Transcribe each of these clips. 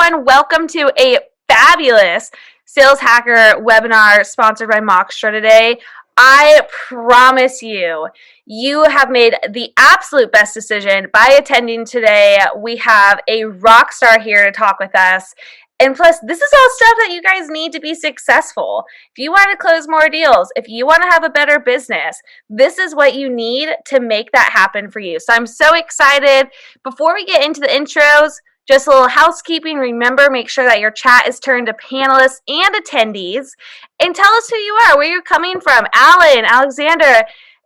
everyone. Welcome to a fabulous Sales Hacker webinar sponsored by Moxtra today. I promise you, you have made the absolute best decision by attending today. We have a rock star here to talk with us. And plus, this is all stuff that you guys need to be successful. If you want to close more deals, if you want to have a better business, this is what you need to make that happen for you. So I'm so excited. Before we get into the intros, just a little housekeeping. Remember, make sure that your chat is turned to panelists and attendees. And tell us who you are, where you're coming from. Alan, Alexander,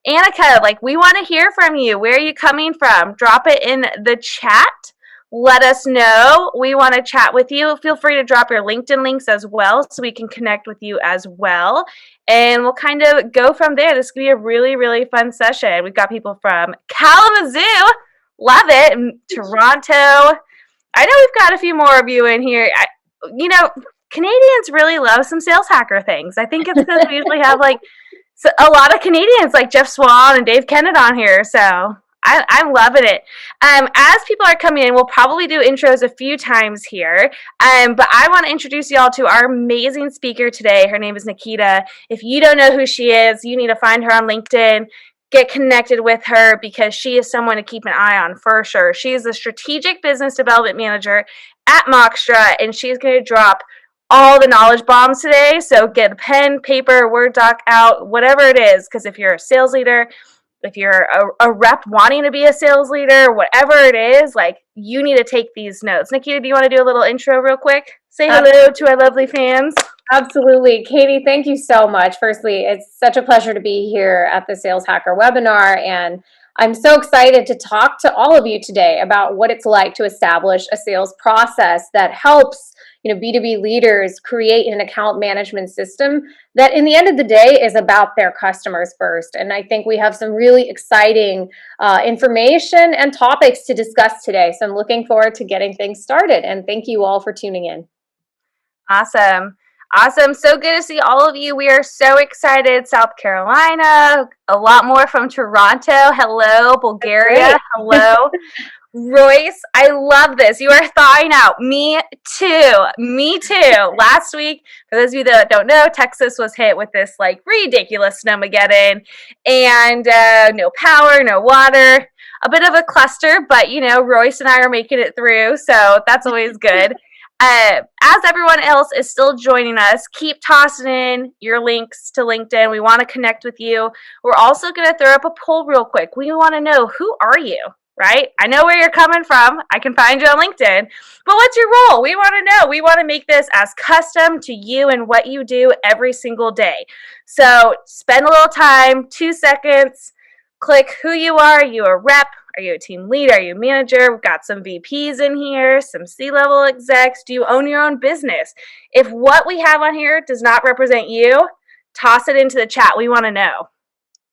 Annika, we want to hear from you. Where are you coming from? Drop it in the chat. Let us know. We want to chat with you. Feel free to drop your LinkedIn links as well so we can connect with you as well. And we'll kind of go from there. This is going to be a really, really fun session. We've got people from Kalamazoo, love it, Toronto. I know we've got a few more of you in here. Canadians really love some sales hacker things. I think it's because we usually have a lot of Canadians like Jeff Swan and Dave Kennett on here. So I'm loving it. As people are coming in, we'll probably do intros a few times here. But I want to introduce y'all to our amazing speaker today. Her name is Nikhita. If you don't know who she is, you need to find her on LinkedIn. Get connected with her because she is someone to keep an eye on for sure. She is the Strategic Business Development Manager at Moxtra, and she's going to drop all the knowledge bombs today. So get a pen, paper, Word doc out, whatever it is, because if you're a sales leader, if you're a rep wanting to be a sales leader, whatever it is, you need to take these notes. Nikhita, do you want to do a little intro real quick? Say hello to our lovely fans. Absolutely. Katie, thank you so much. Firstly, it's such a pleasure to be here at the Sales Hacker webinar, and I'm so excited to talk to all of you today about what it's like to establish a sales process that helps B2B leaders create an account management system that in the end of the day is about their customers first. And I think we have some really exciting information and topics to discuss today. So I'm looking forward to getting things started. And thank you all for tuning in. Awesome. So good to see all of you. We are so excited. South Carolina, a lot more from Toronto. Hello, Bulgaria. Hello. Royce, I love this. You are thawing out. Me too. Last week, for those of you that don't know, Texas was hit with this ridiculous snowmageddon and no power, no water, a bit of a cluster, but Royce and I are making it through, so that's always good. As everyone else is still joining us, keep tossing in your links to LinkedIn. We want to connect with you. We're also going to throw up a poll real quick. We want to know, who are you? Right? I know where you're coming from. I can find you on LinkedIn. But what's your role? We want to know. We want to make this as custom to you and what you do every single day. So spend a little time, 2 seconds, click who you are. Are you a rep? Are you a team lead? Are you a manager? We've got some VPs in here, some C-level execs. Do you own your own business? If what we have on here does not represent you, toss it into the chat. We want to know.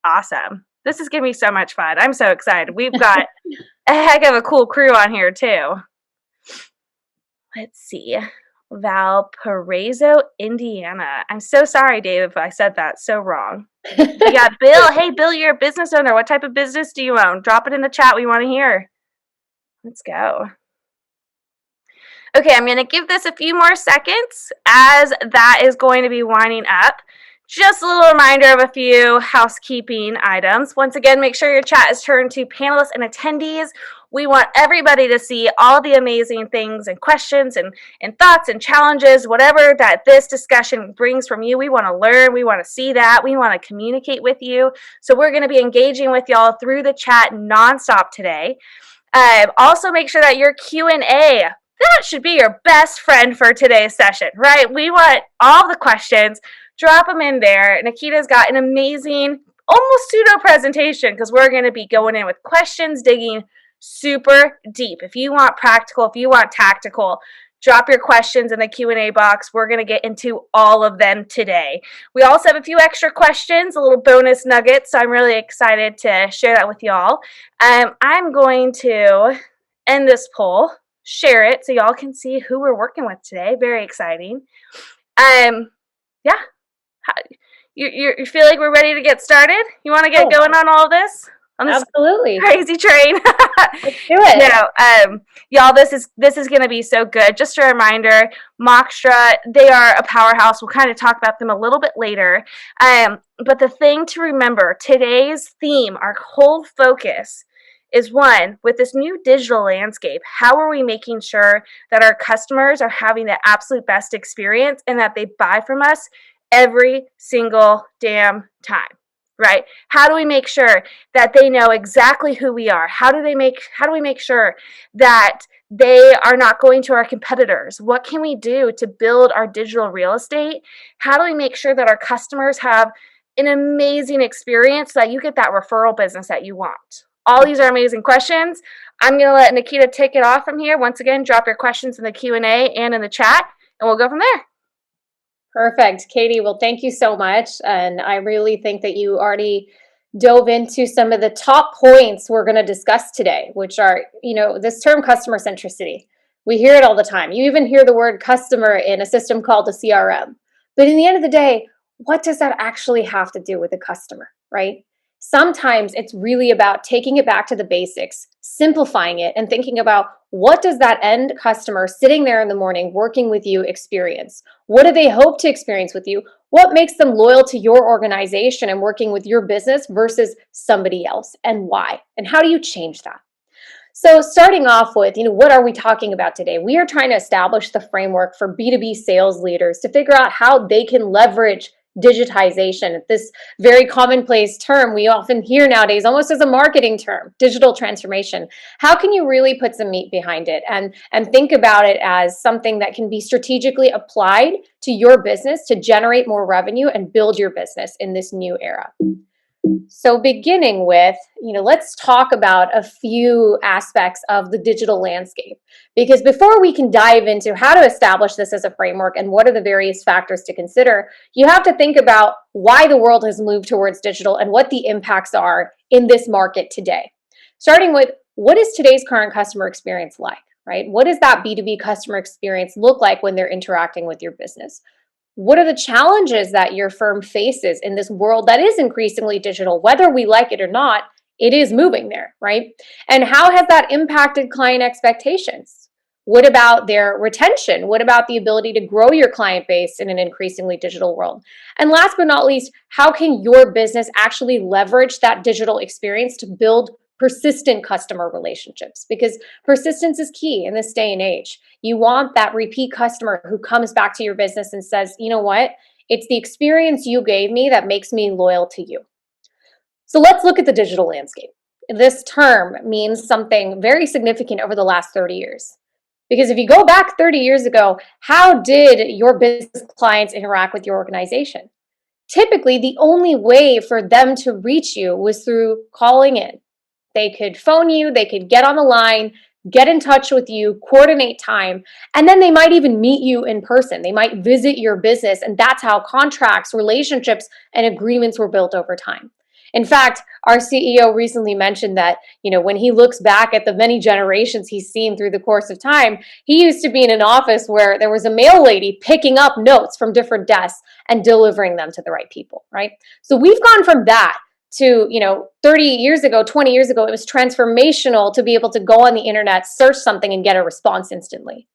Awesome. This is going to be so much fun. I'm so excited. We've got a heck of a cool crew on here, too. Let's see. Valparaiso, Indiana. I'm so sorry, Dave, if I said that so wrong. We got Bill. Hey, Bill, you're a business owner. What type of business do you own? Drop it in the chat. We want to hear. Let's go. Okay, I'm going to give this a few more seconds as that is going to be winding up. Just a little reminder of a few housekeeping items. Once again, make sure your chat is turned to panelists and attendees. We want everybody to see all the amazing things and questions and thoughts and challenges, whatever that this discussion brings from you. We want to learn. We want to see that. We want to communicate with you. So we're going to be engaging with y'all through the chat nonstop today. Also, make sure that your Q&A, that should be your best friend for today's session, right? We want all the questions. Drop them in there. Nikhita's got an amazing, almost pseudo presentation because we're going to be going in with questions, digging super deep. If you want practical, if you want tactical, drop your questions in the Q&A box. We're going to get into all of them today. We also have a few extra questions, a little bonus nuggets, so I'm really excited to share that with y'all. I'm going to end this poll, share it so y'all can see who we're working with today. Very exciting. You feel like we're ready to get started? You want to get going on all of this? on this Absolutely. crazy train. Let's do it. Y'all, this is going to be so good. Just a reminder, Moxtra, they are a powerhouse. We'll kind of talk about them a little bit later. But the thing to remember, today's theme, our whole focus is one, with this new digital landscape, how are we making sure that our customers are having the absolute best experience and that they buy from us every single damn time? Right? How do we make sure that they know exactly who we are? How do we make sure that they are not going to our competitors? What can we do to build our digital real estate? How do we make sure that our customers have an amazing experience so that you get that referral business that you want? All these are amazing questions. I'm going to let Nikhita take it off from here. Once again, drop your questions in the Q&A and in the chat, and we'll go from there. Perfect. Katie, well, thank you so much. And I really think that you already dove into some of the top points we're going to discuss today, which are, this term customer centricity. We hear it all the time. You even hear the word customer in a system called a CRM. But in the end of the day, what does that actually have to do with the customer, right? Sometimes it's really about taking it back to the basics, simplifying it, and thinking about what does that end customer sitting there in the morning working with you experience? What do they hope to experience with you? What makes them loyal to your organization and working with your business versus somebody else, and why? And how do you change that? So starting off with, what are we talking about today? We are trying to establish the framework for B2B sales leaders to figure out how they can leverage digitization, this very commonplace term we often hear nowadays almost as a marketing term, digital transformation. How can you really put some meat behind it and think about it as something that can be strategically applied to your business to generate more revenue and build your business in this new era? So beginning with, let's talk about a few aspects of the digital landscape, because before we can dive into how to establish this as a framework and what are the various factors to consider, you have to think about why the world has moved towards digital and what the impacts are in this market today. Starting with, what is today's current customer experience like, right? What does that B2B customer experience look like when they're interacting with your business? What are the challenges that your firm faces in this world that is increasingly digital? Whether we like it or not, it is moving there, right? And how has that impacted client expectations? What about their retention? What about the ability to grow your client base in an increasingly digital world? And last but not least, how can your business actually leverage that digital experience to build persistent customer relationships? Because persistence is key in this day and age. You want that repeat customer who comes back to your business and says, you know what? It's the experience you gave me that makes me loyal to you. So let's look at the digital landscape. This term means something very significant over the last 30 years. Because if you go back 30 years ago, how did your business clients interact with your organization? Typically, the only way for them to reach you was through calling in. They could phone you, they could get on the line, get in touch with you, coordinate time, and then they might even meet you in person. They might visit your business, and that's how contracts, relationships, and agreements were built over time. In fact, our CEO recently mentioned that, when he looks back at the many generations he's seen through the course of time, he used to be in an office where there was a mail lady picking up notes from different desks and delivering them to the right people, right? So we've gone from that to, 30 years ago, 20 years ago, it was transformational to be able to go on the internet, search something, and get a response instantly.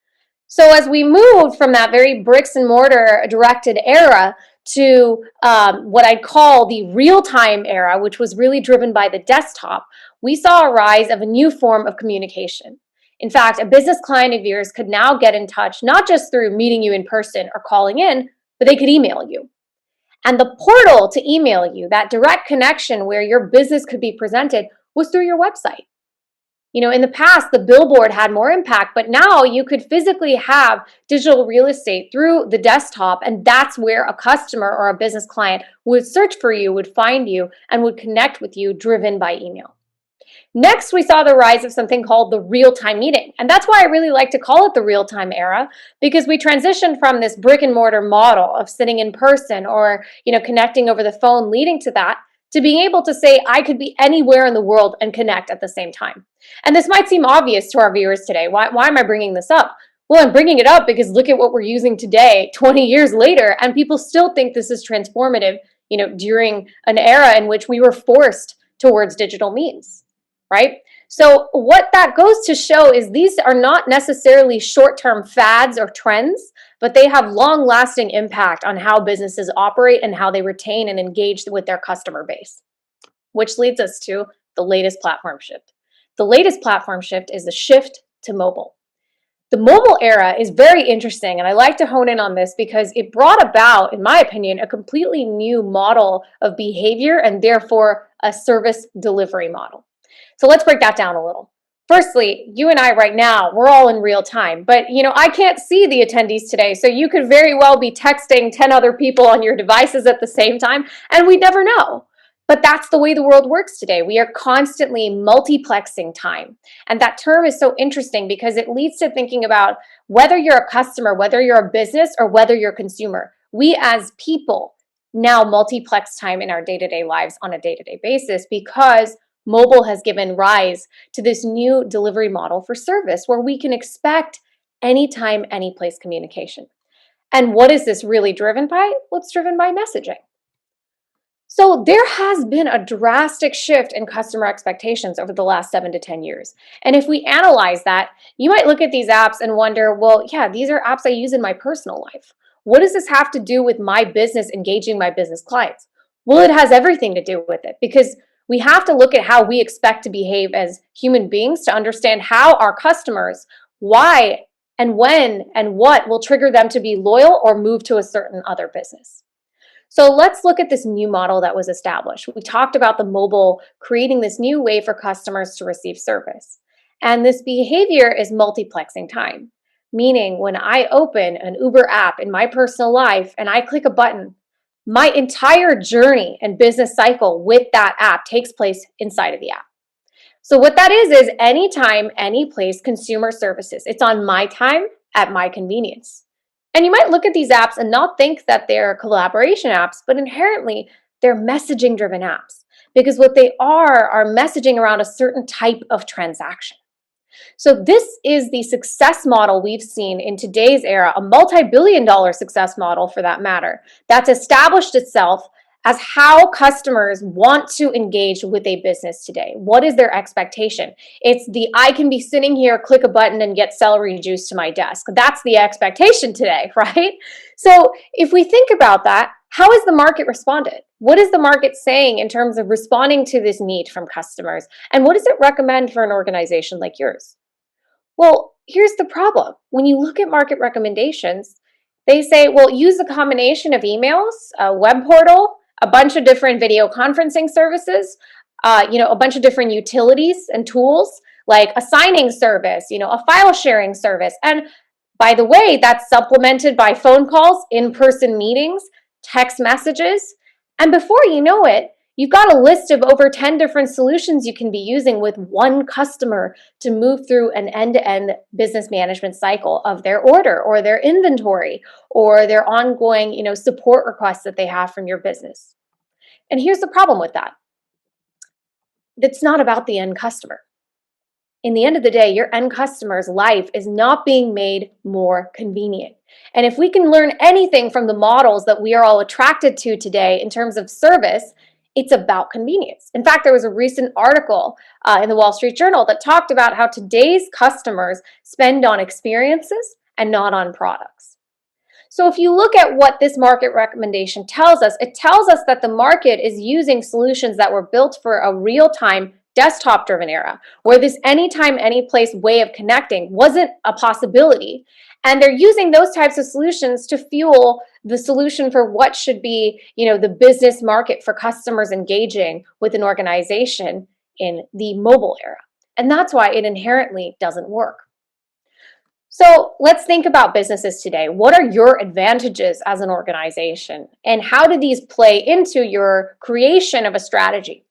So as we moved from that very bricks and mortar directed era to what I'd call the real-time era, which was really driven by the desktop, we saw a rise of a new form of communication. In fact, a business client of yours could now get in touch, not just through meeting you in person or calling in, but they could email you. And the portal to email you, that direct connection where your business could be presented, was through your website. In the past, the billboard had more impact, but now you could physically have digital real estate through the desktop, and that's where a customer or a business client would search for you, would find you, and would connect with you driven by email. Next, we saw the rise of something called the real-time meeting. And that's why I really like to call it the real-time era, because we transitioned from this brick and mortar model of sitting in person or, connecting over the phone leading to that, to being able to say, I could be anywhere in the world and connect at the same time. And this might seem obvious to our viewers today. Why am I bringing this up? Well, I'm bringing it up because look at what we're using today, 20 years later, and people still think this is transformative, during an era in which we were forced towards digital means, right? So what that goes to show is these are not necessarily short-term fads or trends, but they have long-lasting impact on how businesses operate and how they retain and engage with their customer base. Which leads us to the latest platform shift. The latest platform shift is the shift to mobile. The mobile era is very interesting, and I like to hone in on this because it brought about, in my opinion, a completely new model of behavior and therefore a service delivery model. So let's break that down a little. Firstly, you and I right now, we're all in real time, but I can't see the attendees today, so you could very well be texting 10 other people on your devices at the same time, and we'd never know. But that's the way the world works today. We are constantly multiplexing time. And that term is so interesting because it leads to thinking about whether you're a customer, whether you're a business, or whether you're a consumer. We as people now multiplex time in our day-to-day lives on a day-to-day basis because mobile has given rise to this new delivery model for service where we can expect anytime, any place communication. And what is this really driven by? Well, it's driven by messaging. So there has been a drastic shift in customer expectations over the last 7 to 10 years. And if we analyze that, you might look at these apps and wonder, well, yeah, these are apps I use in my personal life. What does this have to do with my business engaging my business clients? Well, it has everything to do with it because we have to look at how we expect to behave as human beings to understand how our customers, why and when and what will trigger them to be loyal or move to a certain other business. So let's look at this new model that was established. We talked about the mobile creating this new way for customers to receive service. And this behavior is multiplexing time, meaning when I open an Uber app in my personal life and I click a button, my entire journey and business cycle with that app takes place inside of the app. So what that is anytime, any place consumer services. It's on my time at my convenience. And you might look at these apps and not think that they're collaboration apps, but inherently they're messaging driven apps because what they are messaging around a certain type of transaction. So this is the success model we've seen in today's era, a multi-billion-dollar success model for that matter, that's established itself as how customers want to engage with a business today. What is their expectation? It's the I can be sitting here, click a button and get celery juice to my desk. That's the expectation today, right? So if we think about that, how has the market responded? What is the market saying in terms of responding to this need from customers? And what does it recommend for an organization like yours? Well, here's the problem. When you look at market recommendations, they say, well, use a combination of emails, a web portal, a bunch of different video conferencing services, a bunch of different utilities and tools like a signing service, a file sharing service. And by the way, that's supplemented by phone calls, in-person meetings, text messages. And before you know it, you've got a list of over 10 different solutions you can be using with one customer to move through an end-to-end business management cycle of their order or their inventory or their ongoing, support requests that they have from your business. And here's the problem with that. It's not about the end customer. In the end of the day, your end customer's life is not being made more convenient. And if we can learn anything from the models that we are all attracted to today in terms of service, it's about convenience. In fact, there was a recent article in the Wall Street Journal that talked about how today's customers spend on experiences and not on products. So if you look at what this market recommendation tells us, it tells us that the market is using solutions that were built for a real-time desktop-driven era, where this anytime, any place way of connecting wasn't a possibility. And they're using those types of solutions to fuel the solution for what should be, the business market for customers engaging with an organization in the mobile era. And that's why it inherently doesn't work. So let's think about businesses today. What are your advantages as an organization? And how do these play into your creation of a strategy?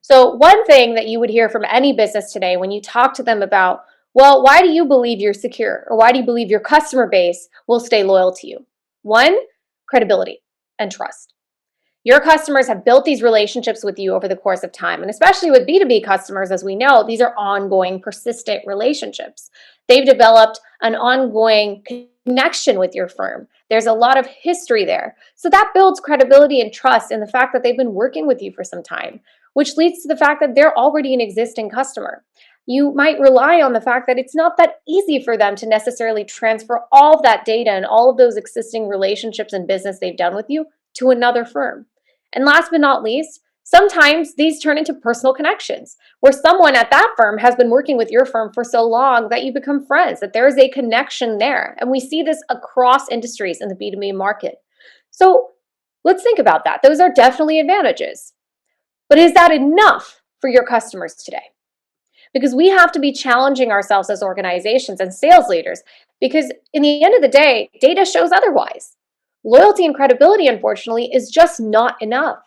So one thing that you would hear from any business today when you talk to them about, well, why do you believe you're secure? Or why do you believe your customer base will stay loyal to you? One, credibility and trust. Your customers have built these relationships with you over the course of time. And especially with B2B customers, as we know, these are ongoing, persistent relationships. They've developed an ongoing connection with your firm. There's a lot of history there. So that builds credibility and trust in the fact that they've been working with you for some time. which leads to the fact that they're already an existing customer. You might rely on the fact that it's not that easy for them to necessarily transfer all of that data and all of those existing relationships and business they've done with you to another firm. And last but not least, sometimes these turn into personal connections where someone at that firm has been working with your firm for so long that you become friends, that there is a connection there. And we see this across industries in the B2B market. So let's think about that. Those are definitely advantages. But is that enough for your customers today? Because we have to be challenging ourselves as organizations and sales leaders, because in the end of the day, data shows otherwise. Loyalty and credibility, unfortunately, is just not enough.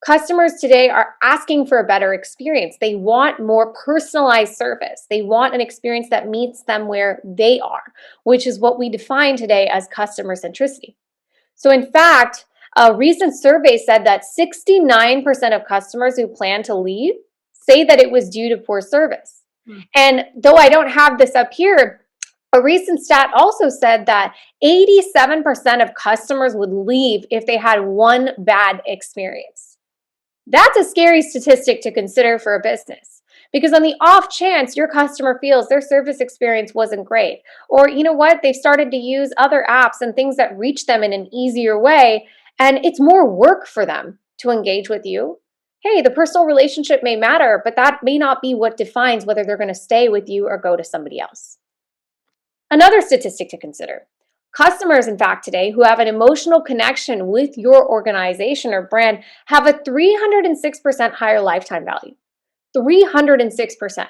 Customers today are asking for a better experience. They want more personalized service. They want an experience that meets them where they are, which is what we define today as customer centricity. So in fact, a recent survey said that 69% of customers who plan to leave say that it was due to poor service. And though I don't have this up here, a recent stat also said that 87% of customers would leave if they had one bad experience. That's a scary statistic to consider for a business, because on the off chance your customer feels their service experience wasn't great, or you know what, they've started to use other apps and things that reach them in an easier way, and it's more work for them to engage with you. Hey, the personal relationship may matter, but that may not be what defines whether they're going to stay with you or go to somebody else. Another statistic to consider. Customers, in fact, today who have an emotional connection with your organization or brand have a 306% higher lifetime value. 306%.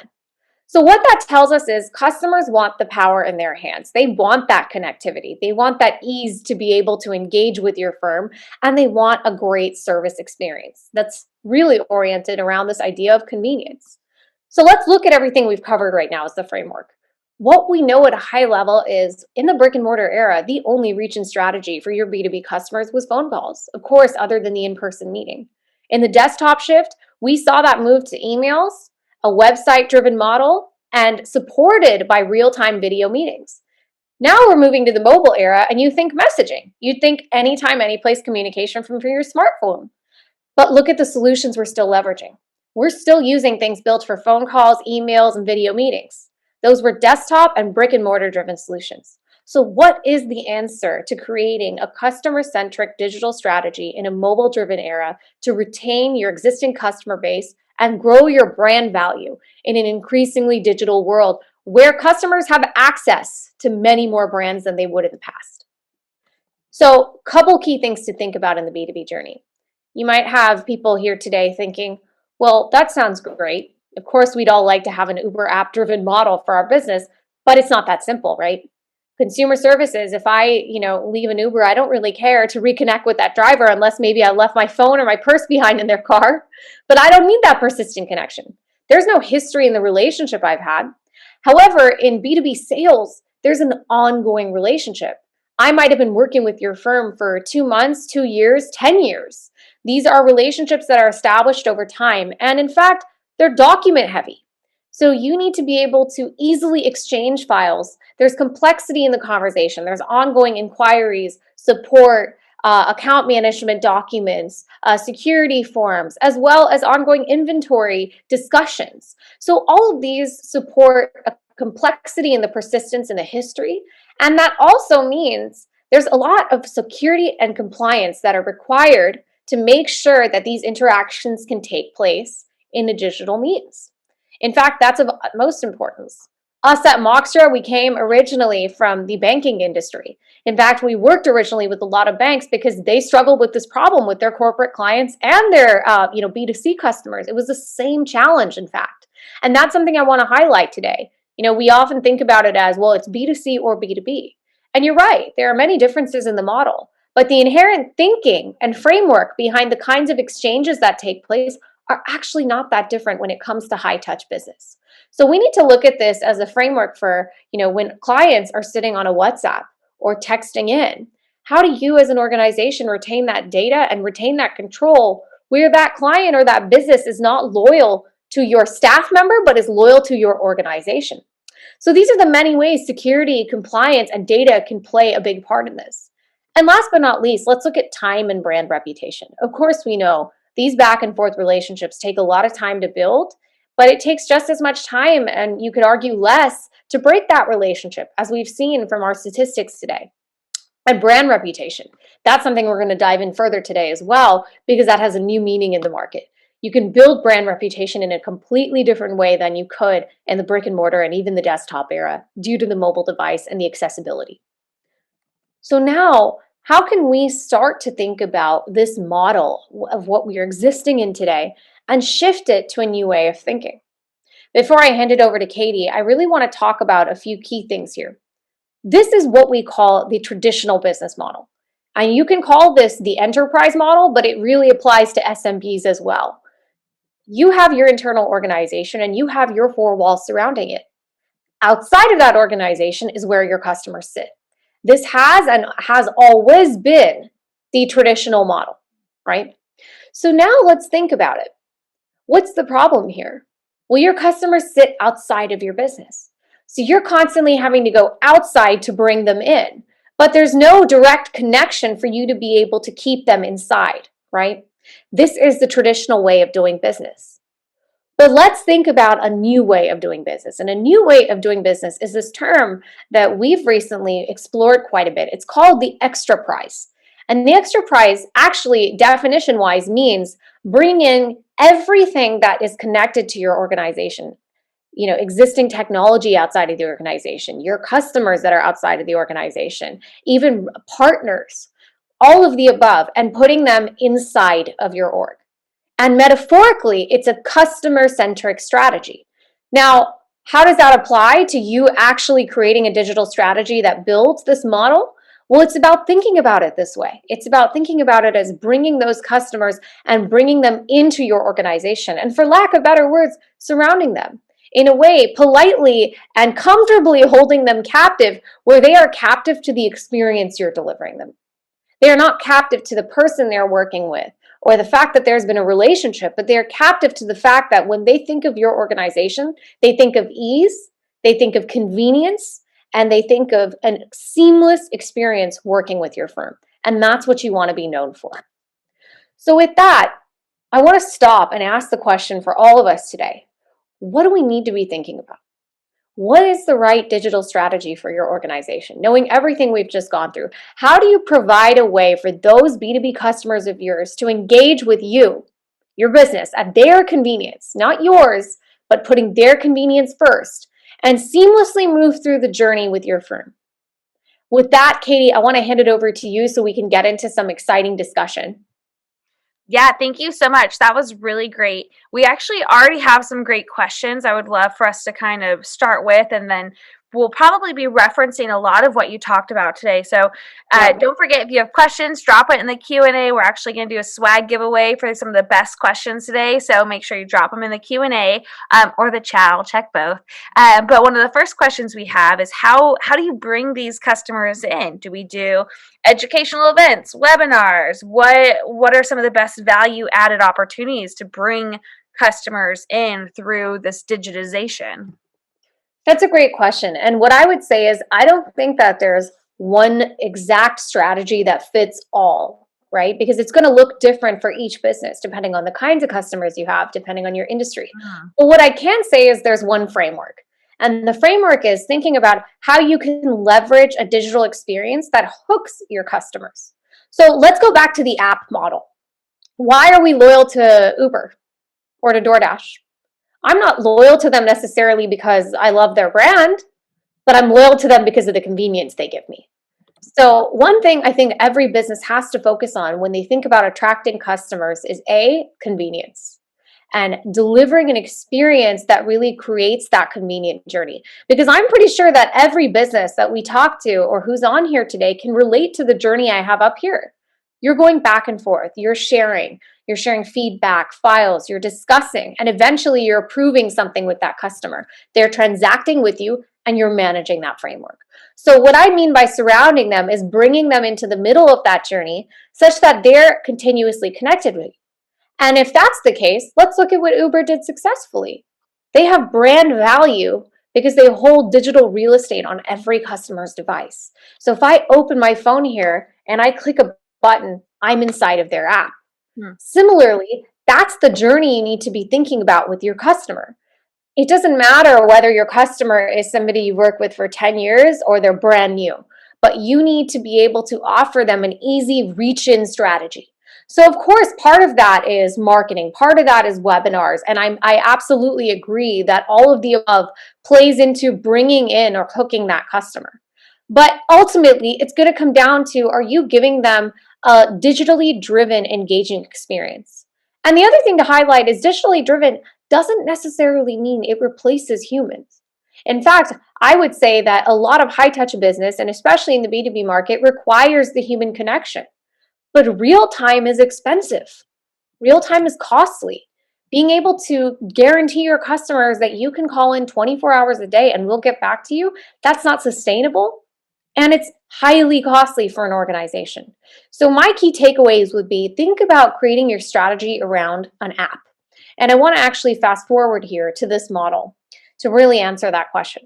So what that tells us is customers want the power in their hands. They want that connectivity. They want that ease to be able to engage with your firm, and they want a great service experience that's really oriented around this idea of convenience. So let's look at everything we've covered right now as the framework. What we know at a high level is in the brick and mortar era, the only reach and strategy for your B2B customers was phone calls, of course, other than the in-person meeting. In the desktop shift, we saw that move to emails, a website-driven model, and supported by real-time video meetings. Now we're moving to the mobile era, and you think messaging. You think anytime, anyplace communication from your smartphone. But look at the solutions we're still leveraging. We're still using things built for phone calls, emails, and video meetings. Those were desktop and brick and mortar driven solutions. So what is the answer to creating a customer-centric digital strategy in a mobile-driven era to retain your existing customer base and grow your brand value in an increasingly digital world where customers have access to many more brands than they would in the past? So a couple key things to think about in the B2B journey. You might have people here today thinking, well, that sounds great. Of course, we'd all like to have an Uber app-driven model for our business, but it's not that simple, right? Consumer services, if I, leave an Uber, I don't really care to reconnect with that driver unless maybe I left my phone or my purse behind in their car, but I don't need that persistent connection. There's no history in the relationship I've had. However, in B2B sales, there's an ongoing relationship. I might have been working with your firm for 2 months, 2 years, 10 years. These are relationships that are established over time, and in fact, they're document heavy. So you need to be able to easily exchange files. There's complexity in the conversation. There's ongoing inquiries, support, account management documents, security forms, as well as ongoing inventory discussions. So all of these support a complexity in the persistence in the history. And that also means there's a lot of security and compliance that are required to make sure that these interactions can take place in a digital means. In fact, that's of utmost importance. Us at Moxtra, we came originally from the banking industry. In fact, we worked originally with a lot of banks because they struggled with this problem with their corporate clients and their B2C customers. It was the same challenge, in fact. And that's something I want to highlight today. We often think about it as, well, it's B2C or B2B. And you're right, there are many differences in the model, but the inherent thinking and framework behind the kinds of exchanges that take place are actually not that different when it comes to high-touch business. So we need to look at this as a framework for, when clients are sitting on a WhatsApp or texting in, how do you as an organization retain that data and retain that control where that client or that business is not loyal to your staff member, but is loyal to your organization? So these are the many ways security, compliance, and data can play a big part in this. And last but not least, let's look at time and brand reputation. Of course, we know These back and forth relationships take a lot of time to build, but it takes just as much time, and you could argue less, to break that relationship, as we've seen from our statistics today. And brand reputation. That's something we're going to dive in further today as well, because that has a new meaning in the market. You can build brand reputation in a completely different way than you could in the brick and mortar and even the desktop era, due to the mobile device and the accessibility. So now, how can we start to think about this model of what we are existing in today and shift it to a new way of thinking? Before I hand it over to Katie, I really want to talk about a few key things here. This is what we call the traditional business model. And you can call this the enterprise model, but it really applies to SMBs as well. You have your internal organization and you have your four walls surrounding it. Outside of that organization is where your customers sit. This has always been the traditional model, right? So now let's think about it. What's the problem here? Well, your customers sit outside of your business. So you're constantly having to go outside to bring them in, but there's no direct connection for you to be able to keep them inside, right? This is the traditional way of doing business. But let's think about a new way of doing business. And a new way of doing business is this term that we've recently explored quite a bit. It's called the extra price. And the extra price actually, definition-wise, means bring in everything that is connected to your organization. Existing technology outside of the organization, your customers that are outside of the organization, even partners, all of the above, and putting them inside of your org. And metaphorically, it's a customer-centric strategy. Now, how does that apply to you actually creating a digital strategy that builds this model? Well, it's about thinking about it this way. It's about thinking about it as bringing those customers and bringing them into your organization. And for lack of better words, surrounding them. In a way, politely and comfortably holding them captive, where they are captive to the experience you're delivering them. They are not captive to the person they're working with or the fact that there's been a relationship, but they're captive to the fact that when they think of your organization, they think of ease, they think of convenience, and they think of a seamless experience working with your firm. And that's what you want to be known for. So with that, I want to stop and ask the question for all of us today. What do we need to be thinking about? What is the right digital strategy for your organization? Knowing everything we've just gone through, how do you provide a way for those B2B customers of yours to engage with you, your business, at their convenience, not yours, but putting their convenience first, and seamlessly move through the journey with your firm? With that, Katie, I want to hand it over to you so we can get into some exciting discussion. Yeah, thank you so much. That was really great. We actually already have some great questions I would love for us to kind of start with, and then we'll probably be referencing a lot of what you talked about today. So don't forget, if you have questions, drop it in the Q&A. We're actually going to do a swag giveaway for some of the best questions today. So make sure you drop them in the Q&A or the chat. I'll check both. But one of the first questions we have is how do you bring these customers in? Do we do educational events, webinars? What are some of the best value added opportunities to bring customers in through this digitization? That's a great question. And what I would say is, I don't think that there's one exact strategy that fits all, right? Because it's going to look different for each business, depending on the kinds of customers you have, depending on your industry. But what I can say is there's one framework. And the framework is thinking about how you can leverage a digital experience that hooks your customers. So let's go back to the app model. Why are we loyal to Uber or to DoorDash? I'm not loyal to them necessarily because I love their brand, but I'm loyal to them because of the convenience they give me. So one thing I think every business has to focus on when they think about attracting customers is convenience, and delivering an experience that really creates that convenient journey. Because I'm pretty sure that every business that we talk to or who's on here today can relate to the journey I have up here. You're going back and forth, you're sharing feedback, files, you're discussing, and eventually you're approving something with that customer. They're transacting with you and you're managing that framework. So what I mean by surrounding them is bringing them into the middle of that journey such that they're continuously connected with you. And if that's the case, let's look at what Uber did successfully. They have brand value because they hold digital real estate on every customer's device. So if I open my phone here and I click a button, I'm inside of their app. Hmm. Similarly, that's the journey you need to be thinking about with your customer. It doesn't matter whether your customer is somebody you work with for 10 years or they're brand new, but you need to be able to offer them an easy reach in strategy. So, of course, part of that is marketing, part of that is webinars. And I absolutely agree that all of the above plays into bringing in or hooking that customer. But ultimately, it's going to come down to, are you giving them a digitally driven, engaging experience? And the other thing to highlight is digitally driven doesn't necessarily mean it replaces humans. In fact, I would say that a lot of high touch business, and especially in the B2B market, requires the human connection. But real time is expensive, real time is costly. Being able to guarantee your customers that you can call in 24 hours a day and we'll get back to you, that's not sustainable. And it's highly costly for an organization. So, my key takeaways would be, think about creating your strategy around an app. And I want to actually fast forward here to this model to really answer that question.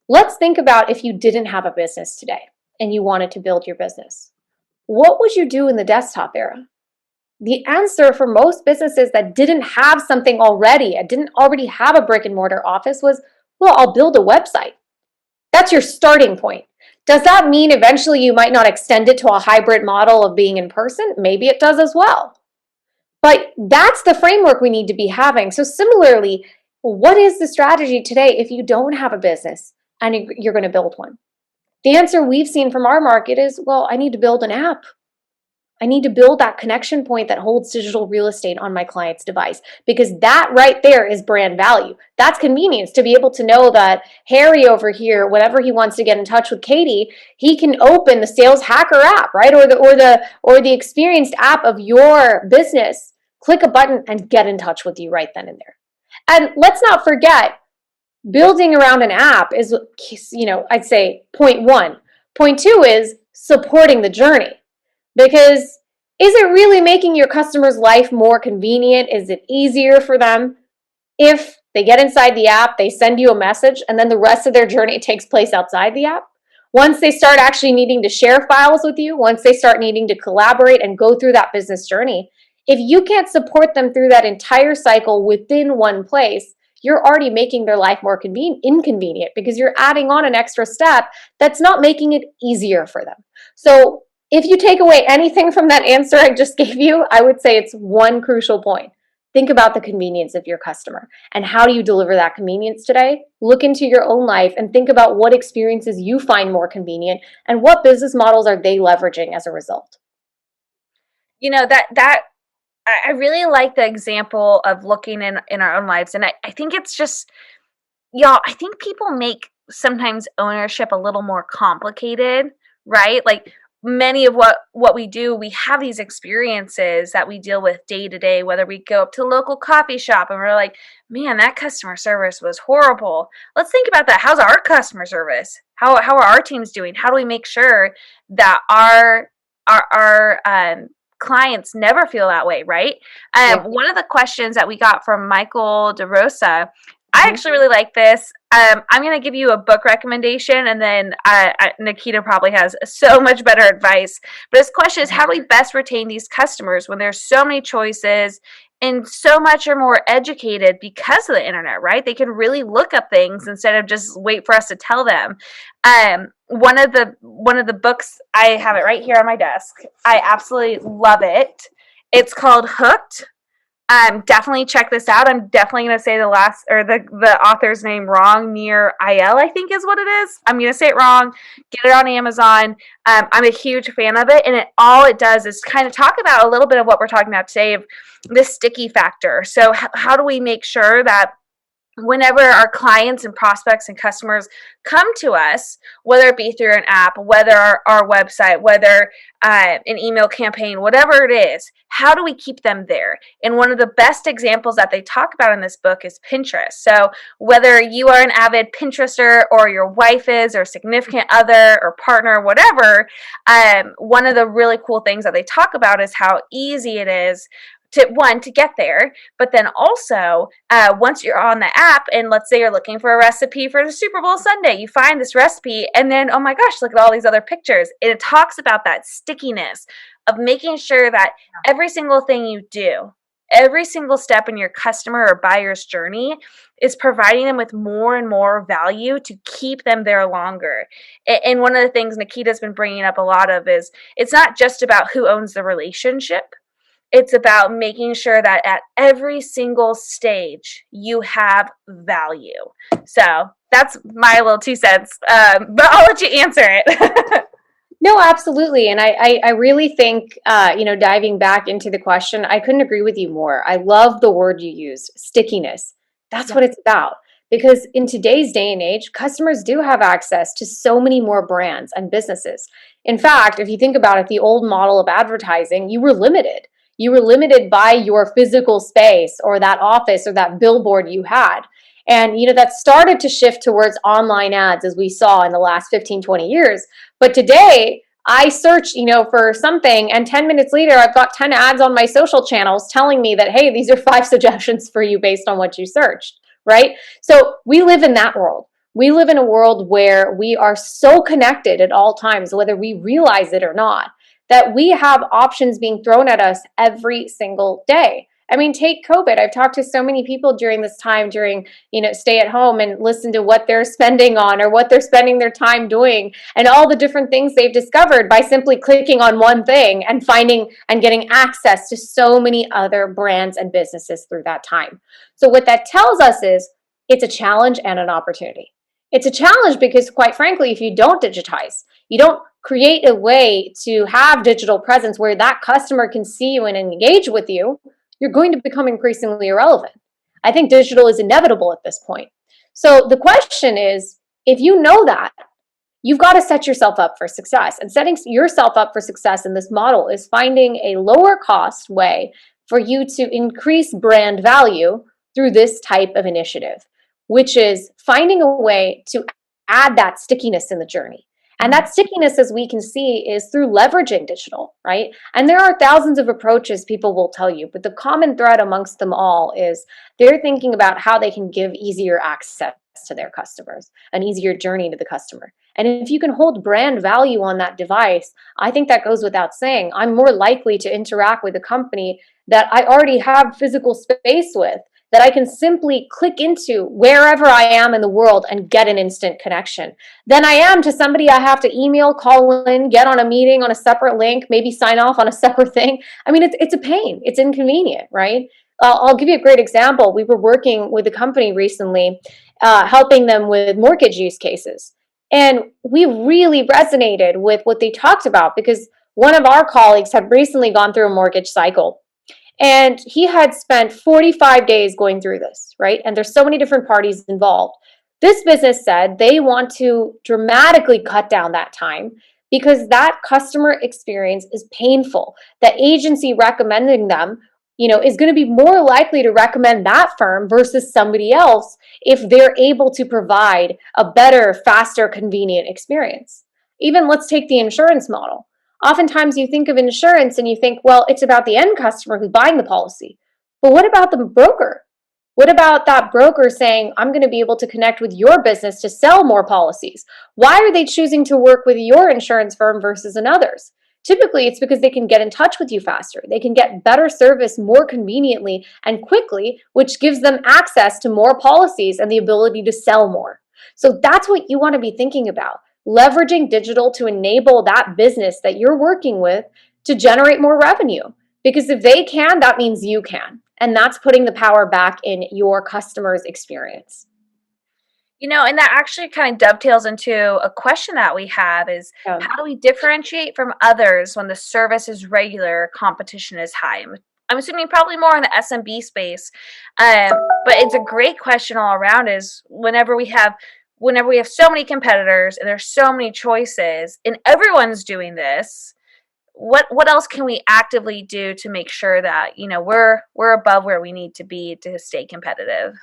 Let's think about if you didn't have a business today and you wanted to build your business. What would you do in the desktop era? The answer for most businesses that didn't have something already, didn't already have a brick and mortar office, was, well, I'll build a website. That's your starting point. Does that mean eventually you might not extend it to a hybrid model of being in person? Maybe it does as well. But that's the framework we need to be having. So similarly, what is the strategy today if you don't have a business and you're going to build one? The answer we've seen from our market is, well, I need to build an app. I need to build that connection point that holds digital real estate on my client's device, because that right there is brand value. That's convenience, to be able to know that Harry over here, whenever he wants to get in touch with Katie, he can open the Sales Hacker app, right? Or the experienced app of your business, click a button and get in touch with you right then and there. And let's not forget, building around an app is, I'd say point one. Point two is supporting the journey. Because is it really making your customer's life more convenient? Is it easier for them if they get inside the app, they send you a message, and then the rest of their journey takes place outside the app? Once they start actually needing to share files with you, once they start needing to collaborate and go through that business journey, if you can't support them through that entire cycle within one place, you're already making their life more inconvenient, because you're adding on an extra step that's not making it easier for them. So if you take away anything from that answer I just gave you, I would say it's one crucial point. Think about the convenience of your customer and how do you deliver that convenience today? Look into your own life and think about what experiences you find more convenient and what business models are they leveraging as a result. That I really like the example of looking in our own lives. And I think it's just, y'all, I think people make sometimes ownership a little more complicated, right? Like, many of what we do, we have these experiences that we deal with day to day, whether we go up to a local coffee shop and we're like, man, that customer service was horrible. Let's think about that. How's our customer service? How are our teams doing? How do we make sure that our clients never feel that way, right? One of the questions that we got from Michael DeRosa, I actually really like this. I'm going to give you a book recommendation, and then Nikhita probably has so much better advice. But his question is, how do we best retain these customers when there's so many choices and so much are more educated because of the internet, right? They can really look up things instead of just wait for us to tell them. One of the books, I have it right here on my desk. I absolutely love it. It's called Hooked. Definitely check this out. I'm definitely going to say the author's name wrong. Nir Eyal, I think is what it is. I'm going to say it wrong. Get it on Amazon. I'm a huge fan of it. And all it does is kind of talk about a little bit of what we're talking about today, of this sticky factor. So how do we make sure that whenever our clients and prospects and customers come to us, whether it be through an app, whether our website, whether an email campaign, whatever it is, how do we keep them there? And one of the best examples that they talk about in this book is Pinterest. So whether you are an avid Pinterester or your wife is, or significant other or partner, whatever, one of the really cool things that they talk about is how easy it is to get there, but then also once you're on the app and let's say you're looking for a recipe for the Super Bowl Sunday, you find this recipe and then, oh my gosh, look at all these other pictures. And it talks about that stickiness of making sure that every single thing you do, every single step in your customer or buyer's journey is providing them with more and more value to keep them there longer. And one of the things Nikhita's been bringing up a lot of is it's not just about who owns the relationship. It's about making sure that at every single stage you have value. So that's my little 2 cents, but I'll let you answer it. No, absolutely. And I really think, diving back into the question, I couldn't agree with you more. I love the word you used, stickiness. That's what it's about. Because in today's day and age, customers do have access to so many more brands and businesses. In fact, if you think about it, the old model of advertising, you were limited. You were limited by your physical space or that office or that billboard you had. And, that started to shift towards online ads as we saw in the last 15, 20 years. But today, I search, for something, and 10 minutes later, I've got 10 ads on my social channels telling me that, hey, these are 5 suggestions for you based on what you searched, right? So we live in that world. We live in a world where we are so connected at all times, whether we realize it or not, that we have options being thrown at us every single day. I mean, take COVID. I've talked to so many people during this time, during, stay at home, and listen to what they're spending on or what they're spending their time doing and all the different things they've discovered by simply clicking on one thing and finding and getting access to so many other brands and businesses through that time. So what that tells us is it's a challenge and an opportunity. It's a challenge because, quite frankly, if you don't digitize, you don't create a way to have digital presence where that customer can see you and engage with you, you're going to become increasingly irrelevant. I think digital is inevitable at this point. So the question is, if you know that, you've got to set yourself up for success. And setting yourself up for success in this model is finding a lower cost way for you to increase brand value through this type of initiative, which is finding a way to add that stickiness in the journey. And that stickiness, as we can see, is through leveraging digital, right? And there are thousands of approaches people will tell you, but the common thread amongst them all is they're thinking about how they can give easier access to their customers, an easier journey to the customer. And if you can hold brand value on that device, I think that goes without saying. I'm more likely to interact with a company that I already have physical space with, that I can simply click into wherever I am in the world and get an instant connection, than I am to somebody I have to email, call in, get on a meeting on a separate link, maybe sign off on a separate thing. I mean, it's a pain. It's inconvenient, right? I'll give you a great example. We were working with a company recently, helping them with mortgage use cases. And we really resonated with what they talked about because one of our colleagues had recently gone through a mortgage cycle. And he had spent 45 days going through this, right? And there's so many different parties involved. This business said they want to dramatically cut down that time because that customer experience is painful. The agency recommending them, is going to be more likely to recommend that firm versus somebody else if they're able to provide a better, faster, convenient experience. Even let's take the insurance model. Oftentimes you think of insurance and you think, well, it's about the end customer who's buying the policy. But what about the broker? What about that broker saying, I'm going to be able to connect with your business to sell more policies? Why are they choosing to work with your insurance firm versus another's? Typically, it's because they can get in touch with you faster. They can get better service more conveniently and quickly, which gives them access to more policies and the ability to sell more. So that's what you want to be thinking about. Leveraging digital to enable that business that you're working with to generate more revenue. Because if they can, that means you can. And that's putting the power back in your customer's experience. And that actually kind of dovetails into a question that we have is how do we differentiate from others when the service is regular, competition is high? I'm assuming probably more in the SMB space, but it's a great question all around is whenever we have so many competitors and there's so many choices and everyone's doing this, what else can we actively do to make sure that, we're above where we need to be to stay competitive?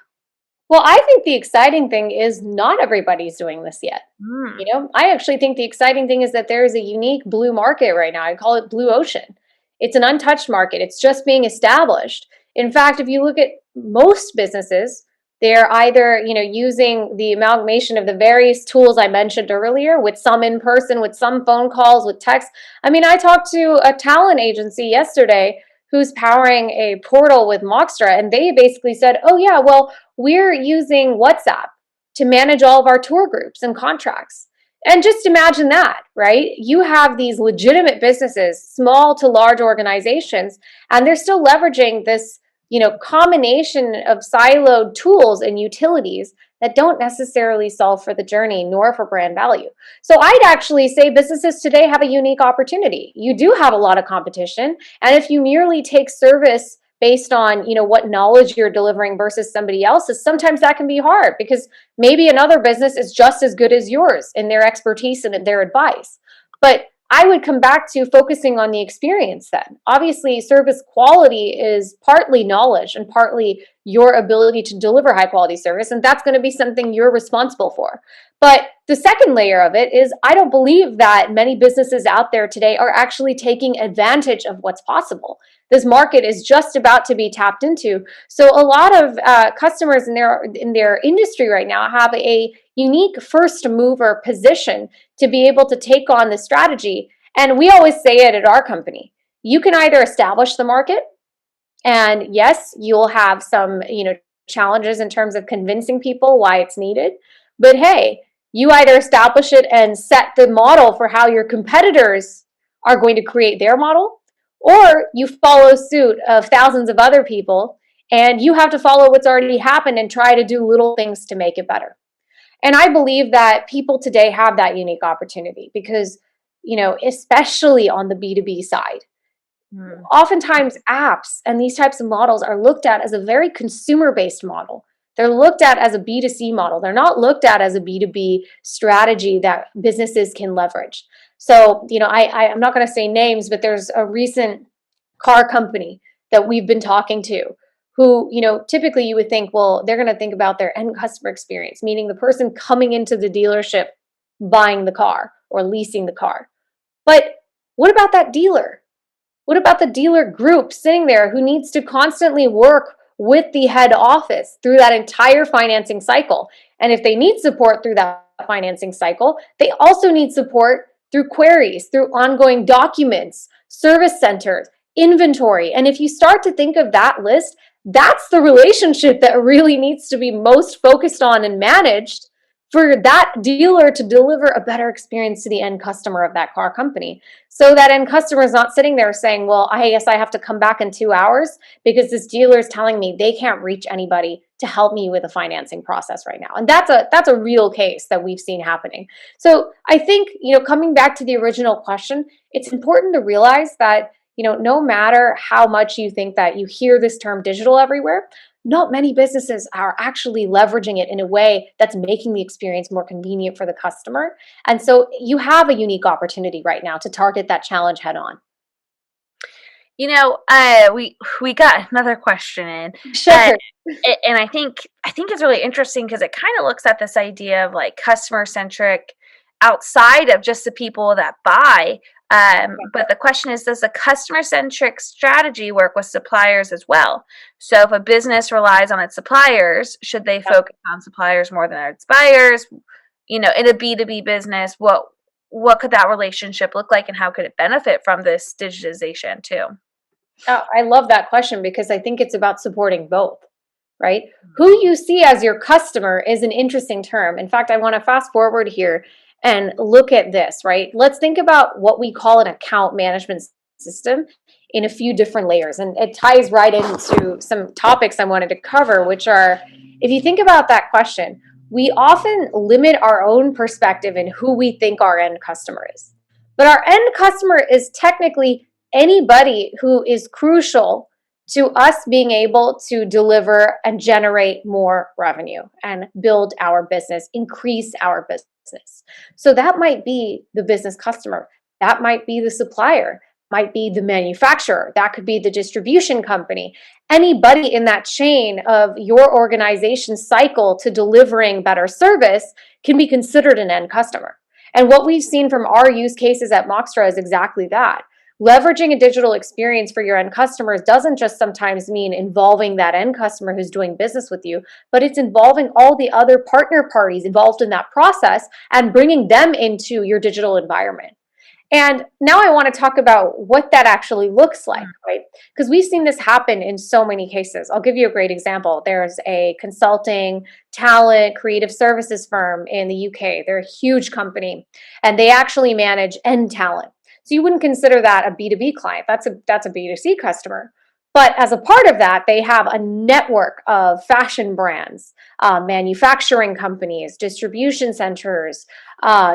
Well, I think the exciting thing is not everybody's doing this yet. I actually think the exciting thing is that there is a unique blue market right now. I call it blue ocean. It's an untouched market. It's just being established. In fact, if you look at most businesses, they're either, using the amalgamation of the various tools I mentioned earlier, with some in person, with some phone calls, with text. I mean, I talked to a talent agency yesterday who's powering a portal with Moxtra, and they basically said, oh yeah, well, we're using WhatsApp to manage all of our tour groups and contracts. And just imagine that, right? You have these legitimate businesses, small to large organizations, and they're still leveraging this, combination of siloed tools and utilities that don't necessarily solve for the journey nor for brand value. So I'd actually say businesses today have a unique opportunity. You do have a lot of competition, and if you merely take service based on, what knowledge you're delivering versus somebody else's, sometimes that can be hard because maybe another business is just as good as yours in their expertise and their advice. But I would come back to focusing on the experience then. Obviously, service quality is partly knowledge and partly your ability to deliver high quality service, and that's going to be something you're responsible for. But the second layer of it is I don't believe that many businesses out there today are actually taking advantage of what's possible. This market is just about to be tapped into. So a lot of customers in their industry right now have a unique first mover position to be able to take on the strategy. And we always say it at our company. You can either establish the market, and yes, you'll have some, challenges in terms of convincing people why it's needed. But hey, you either establish it and set the model for how your competitors are going to create their model, or you follow suit of thousands of other people and you have to follow what's already happened and try to do little things to make it better. And I believe that people today have that unique opportunity because, especially on the B2B side, oftentimes apps and these types of models are looked at as a very consumer-based model. They're looked at as a B2C model. They're not looked at as a B2B strategy that businesses can leverage. So, I'm not going to say names, but there's a recent car company that we've been talking to who, typically you would think, well, they're going to think about their end customer experience, meaning the person coming into the dealership buying the car or leasing the car. But what about that dealer? What about the dealer group sitting there who needs to constantly work with the head office through that entire financing cycle? And if they need support through that financing cycle, they also need support through queries, through ongoing documents, service centers, inventory. And if you start to think of that list, that's the relationship that really needs to be most focused on and managed for that dealer to deliver a better experience to the end customer of that car company. So that end customer is not sitting there saying, well, I guess I have to come back in 2 hours because this dealer is telling me they can't reach anybody to help me with the financing process right now. And that's a real case that we've seen happening. So I think, coming back to the original question, it's important to realize that, no matter how much you think that you hear this term digital everywhere, not many businesses are actually leveraging it in a way that's making the experience more convenient for the customer. And so you have a unique opportunity right now to target that challenge head on. We got another question in. Sure. And I think it's really interesting because it kind of looks at this idea of like customer centric outside of just the people that buy. But the question is, does a customer-centric strategy work with suppliers as well? So if a business relies on its suppliers, should they focus on suppliers more than its buyers? In a B2B business, what could that relationship look like and how could it benefit from this digitization too? Oh, I love that question because I think it's about supporting both, right? Who you see as your customer is an interesting term. In fact, I want to fast forward here and look at this, right? Let's think about what we call an account management system in a few different layers. And it ties right into some topics I wanted to cover, which are, if you think about that question, we often limit our own perspective in who we think our end customer is. But our end customer is technically anybody who is crucial to us being able to deliver and generate more revenue and build our business, increase our business. So that might be the business customer. That might be the supplier, might be the manufacturer. That could be the distribution company. Anybody in that chain of your organization's cycle to delivering better service can be considered an end customer. And what we've seen from our use cases at Moxtra is exactly that. Leveraging a digital experience for your end customers doesn't just sometimes mean involving that end customer who's doing business with you, but it's involving all the other partner parties involved in that process and bringing them into your digital environment. And now I want to talk about what that actually looks like, right? Because we've seen this happen in so many cases. I'll give you a great example. There's a consulting, talent, creative services firm in the UK. They're a huge company, and they actually manage end talent. So you wouldn't consider that a B2B client. That's a B2C customer. But as a part of that, they have a network of fashion brands, manufacturing companies, distribution centers,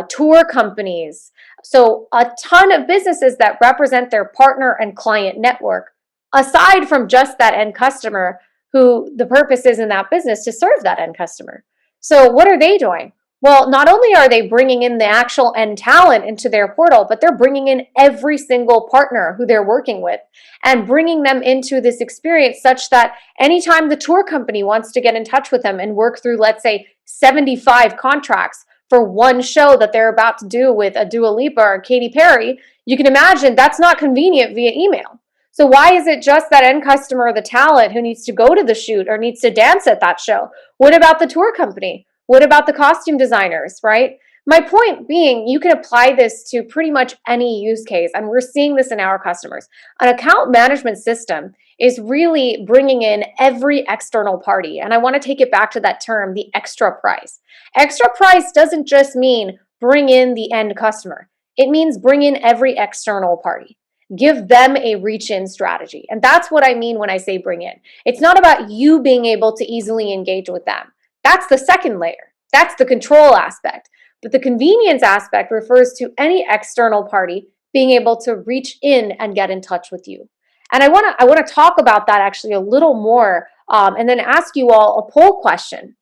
tour companies. So a ton of businesses that represent their partner and client network, aside from just that end customer, who the purpose is in that business to serve that end customer. So what are they doing? Well, not only are they bringing in the actual end talent into their portal, but they're bringing in every single partner who they're working with and bringing them into this experience such that anytime the tour company wants to get in touch with them and work through, let's say, 75 contracts for one show that they're about to do with a Dua Lipa or Katy Perry, you can imagine that's not convenient via email. So why is it just that end customer or the talent who needs to go to the shoot or needs to dance at that show? What about the tour company? What about the costume designers, right? My point being, you can apply this to pretty much any use case, and we're seeing this in our customers. An account management system is really bringing in every external party, and I want to take it back to that term, the extra price. Extra price doesn't just mean bring in the end customer. It means bring in every external party. Give them a reach-in strategy, and that's what I mean when I say bring in. It's not about you being able to easily engage with them. That's the second layer. That's the control aspect. But the convenience aspect refers to any external party being able to reach in and get in touch with you. And I want to talk about that actually a little more, and then ask you all a poll question.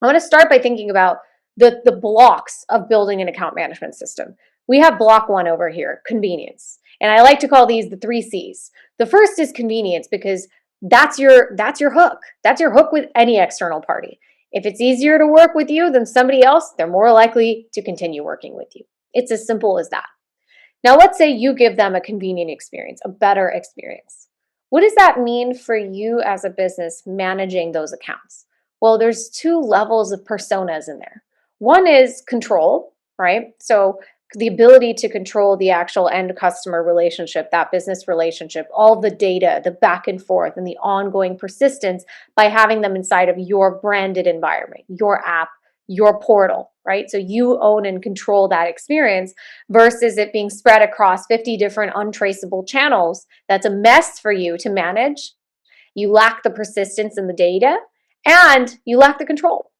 I want to start by thinking about the blocks of building an account management system. We have block one over here, convenience. And I like to call these the 3 C's. The first is convenience because that's your hook. That's your hook with any external party. If it's easier to work with you than somebody else, they're more likely to continue working with you. It's as simple as that. Now, let's say you give them a convenient experience, a better experience. What does that mean for you as a business managing those accounts? Well, there's 2 levels of personas in there. One is control, right? So the ability to control the actual end customer relationship, that business relationship, all the data, the back and forth, and the ongoing persistence by having them inside of your branded environment, your app, your portal, right? So you own and control that experience versus it being spread across 50 different untraceable channels. That's a mess for you to manage. You lack the persistence in the data and you lack the control.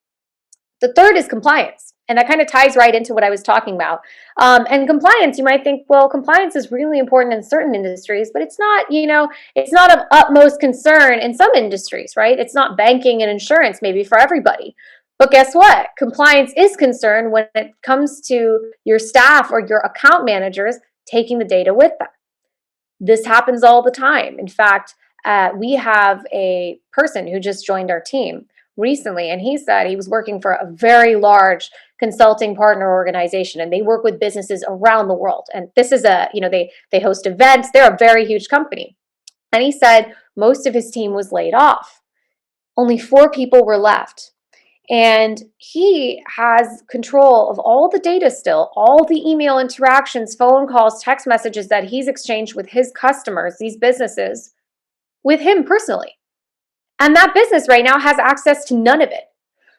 The third is compliance. And that kind of ties right into what I was talking about. And compliance, you might think, well, compliance is really important in certain industries, but it's not, it's not of utmost concern in some industries, right? It's not banking and insurance maybe for everybody. But guess what? Compliance is concerned when it comes to your staff or your account managers taking the data with them. This happens all the time. In fact, we have a person who just joined our team recently, and he said he was working for a very large consulting partner organization, and they work with businesses around the world. And this is they host events. They're a very huge company. And he said most of his team was laid off. Only 4 people were left. And he has control of all the data still, all the email interactions, phone calls, text messages that he's exchanged with his customers, these businesses, with him personally. And that business right now has access to none of it.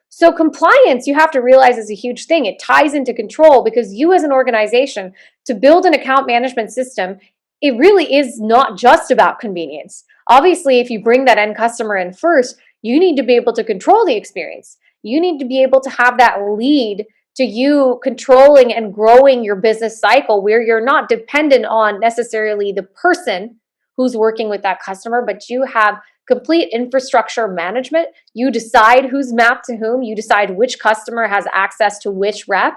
So compliance, you have to realize, is a huge thing. It ties into control because you as an organization, to build an account management system, it really is not just about convenience. Obviously, if you bring that end customer in first, you need to be able to control the experience. You need to be able to have that lead to you controlling and growing your business cycle where you're not dependent on necessarily the person who's working with that customer, but you have complete infrastructure management. You decide who's mapped to whom, you decide which customer has access to which rep,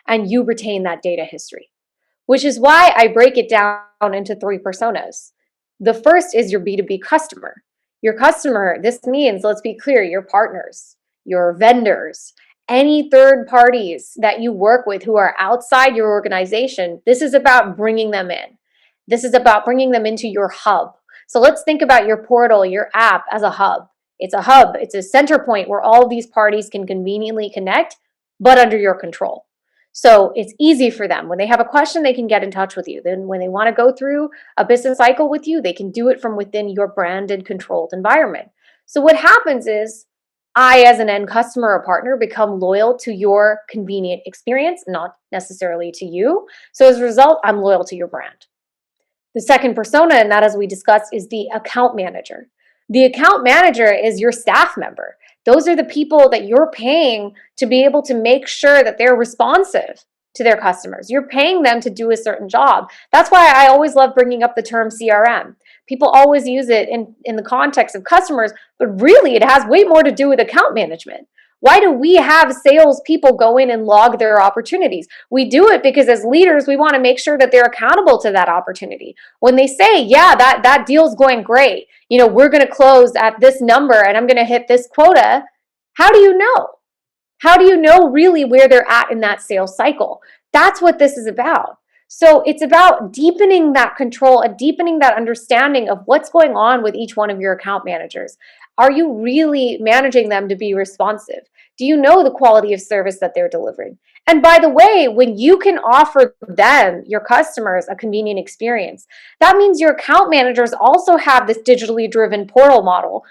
and you retain that data history. Which is why I break it down into 3 personas. The first is your B2B customer. Your customer, this means, let's be clear, your partners, your vendors, any third parties that you work with who are outside your organization. This is about bringing them in. This is about bringing them into your hub. So let's think about your portal, your app as a hub. It's a hub. It's a center point where all of these parties can conveniently connect, but under your control. So it's easy for them. When they have a question, they can get in touch with you. Then when they want to go through a business cycle with you, they can do it from within your branded, controlled environment. So what happens is I, as an end customer or partner, become loyal to your convenient experience, not necessarily to you. So as a result, I'm loyal to your brand. The second persona, and that, as we discussed, is the account manager. The account manager is your staff member. Those are the people that you're paying to be able to make sure that they're responsive to their customers. You're paying them to do a certain job. That's why I always love bringing up the term CRM. People always use it in the context of customers, but really it has way more to do with account management. Why do we have sales people go in and log their opportunities? We do it because as leaders, we want to make sure that they're accountable to that opportunity. When they say, yeah, that deal's going great, we're going to close at this number and I'm going to hit this quota, how do you know? How do you know really where they're at in that sales cycle? That's what this is about. So it's about deepening that control and deepening that understanding of what's going on with each one of your account managers. Are you really managing them to be responsive? Do you know the quality of service that they're delivering? And by the way, when you can offer them, your customers, a convenient experience, that means your account managers also have this digitally driven portal model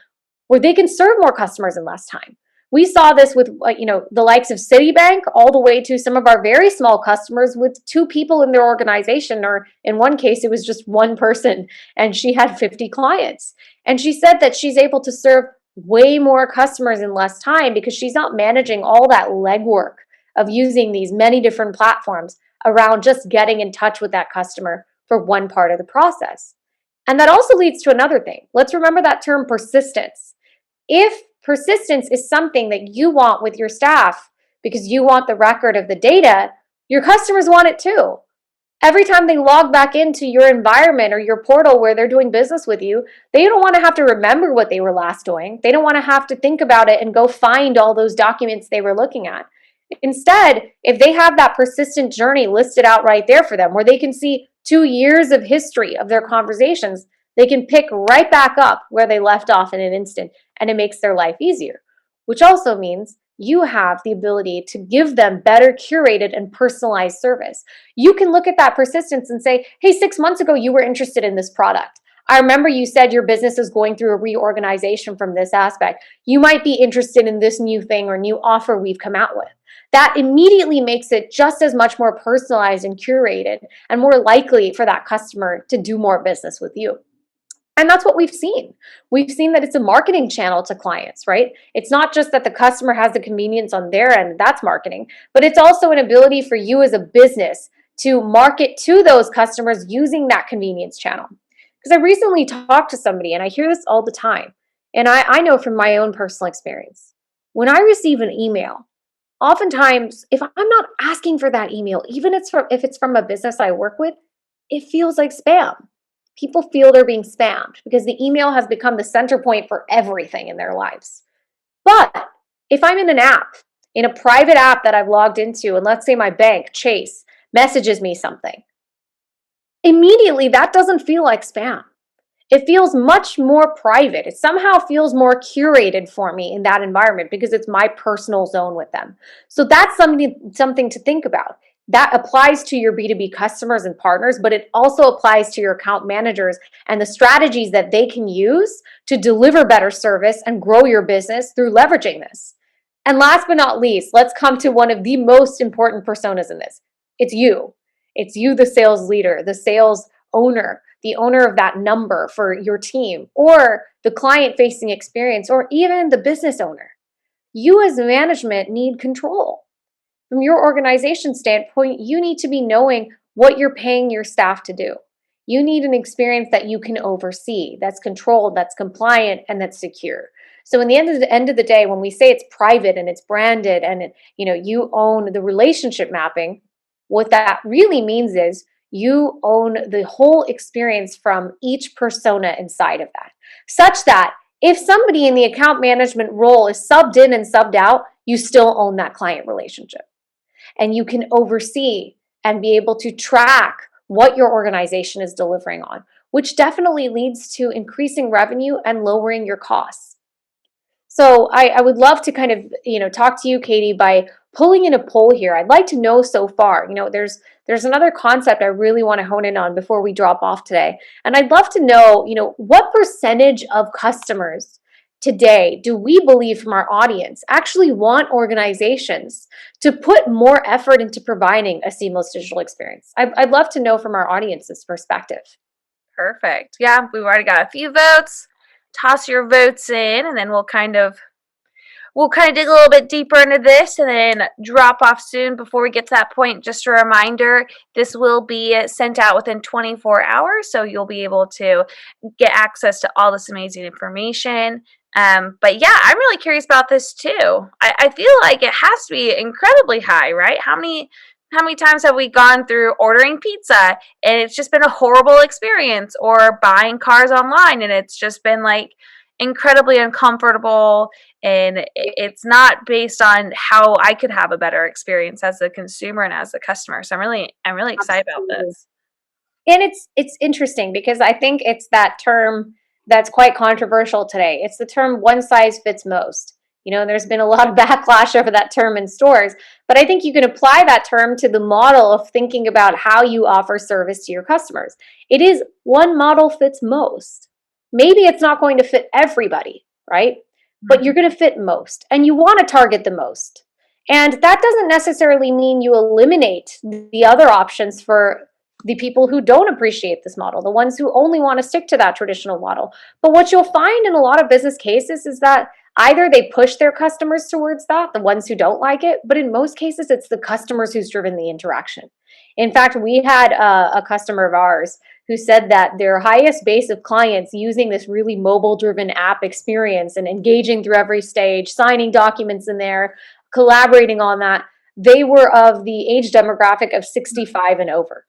where they can serve more customers in less time. We saw this with the likes of Citibank all the way to some of our very small customers with 2 people in their organization, or in one case, it was just one person and she had 50 clients. And she said that she's able to serve way more customers in less time because she's not managing all that legwork of using these many different platforms around just getting in touch with that customer for one part of the process. And that also leads to another thing. Let's remember that term persistence. If persistence is something that you want with your staff because you want the record of the data, your customers want it too. Every time they log back into your environment or your portal where they're doing business with you, they don't want to have to remember what they were last doing. They don't want to have to think about it and go find all those documents they were looking at. Instead, if they have that persistent journey listed out right there for them, where they can see 2 years of history of their conversations, they can pick right back up where they left off in an instant, and it makes their life easier, which also means you have the ability to give them better curated and personalized service. You can look at that persistence and say, hey, 6 months ago, you were interested in this product. I remember you said your business is going through a reorganization from this aspect. You might be interested in this new thing or new offer we've come out with. That immediately makes it just as much more personalized and curated and more likely for that customer to do more business with you. And that's what we've seen. We've seen that it's a marketing channel to clients, right? It's not just that the customer has the convenience on their end, that's marketing, but it's also an ability for you as a business to market to those customers using that convenience channel. Because I recently talked to somebody, and I hear this all the time, and I know from my own personal experience. When I receive an email, oftentimes, if I'm not asking for that email, even if it's from a business I work with, it feels like spam. People feel they're being spammed because the email has become the center point for everything in their lives. But if I'm in an app, in a private app that I've logged into, and let's say my bank, Chase, messages me something, immediately that doesn't feel like spam. It feels much more private. It somehow feels more curated for me in that environment because it's my personal zone with them. So that's something to think about. That applies to your B2B customers and partners, but it also applies to your account managers and the strategies that they can use to deliver better service and grow your business through leveraging this. And last but not least, let's come to one of the most important personas in this. It's you. It's you, the sales leader, the sales owner, the owner of that number for your team, or the client-facing experience, or even the business owner. You as management need control. From your organization standpoint, you need to be knowing what you're paying your staff to do. You need an experience that you can oversee, that's controlled, that's compliant, and that's secure. So in the end of the day, when we say it's private and it's branded and you own the relationship mapping, what that really means is you own the whole experience from each persona inside of that, such that if somebody in the account management role is subbed in and subbed out, you still own that client relationship. And you can oversee and be able to track what your organization is delivering on, which definitely leads to increasing revenue and lowering your costs. So I would love to kind of, talk to you, Katie, by pulling in a poll here. I'd like to know so far, there's another concept I really want to hone in on before we drop off today. And I'd love to know, what percentage of customers today do we believe from our audience actually want organizations to put more effort into providing a seamless digital experience? I'd love to know from our audience's perspective. Perfect. Yeah, we've already got a few votes. Toss your votes in, and then we'll kind of dig a little bit deeper into this and then drop off soon. Before we get to that point, just a reminder, this will be sent out within 24 hours, so you'll be able to get access to all this amazing information. But yeah, I'm really curious about this too. I feel like it has to be incredibly high, right? How many times have we gone through ordering pizza and it's just been a horrible experience, or buying cars online and it's just been like incredibly uncomfortable, and it's not based on how I could have a better experience as a consumer and as a customer. So I'm really excited Absolutely. about this. And it's interesting because I think it's that term that's quite controversial today. It's the term one size fits most. There's been a lot of backlash over that term in stores, but I think you can apply that term to the model of thinking about how you offer service to your customers. It is one model fits most. Maybe it's not going to fit everybody, right? But you're going to fit most, and you want to target the most. And that doesn't necessarily mean you eliminate the other options for the people who don't appreciate this model, the ones who only want to stick to that traditional model. But what you'll find in a lot of business cases is that either they push their customers towards that, the ones who don't like it, but in most cases, it's the customers who's driven the interaction. In fact, we had a customer of ours who said that their highest base of clients using this really mobile-driven app experience and engaging through every stage, signing documents in there, collaborating on that, they were of the age demographic of 65 and over.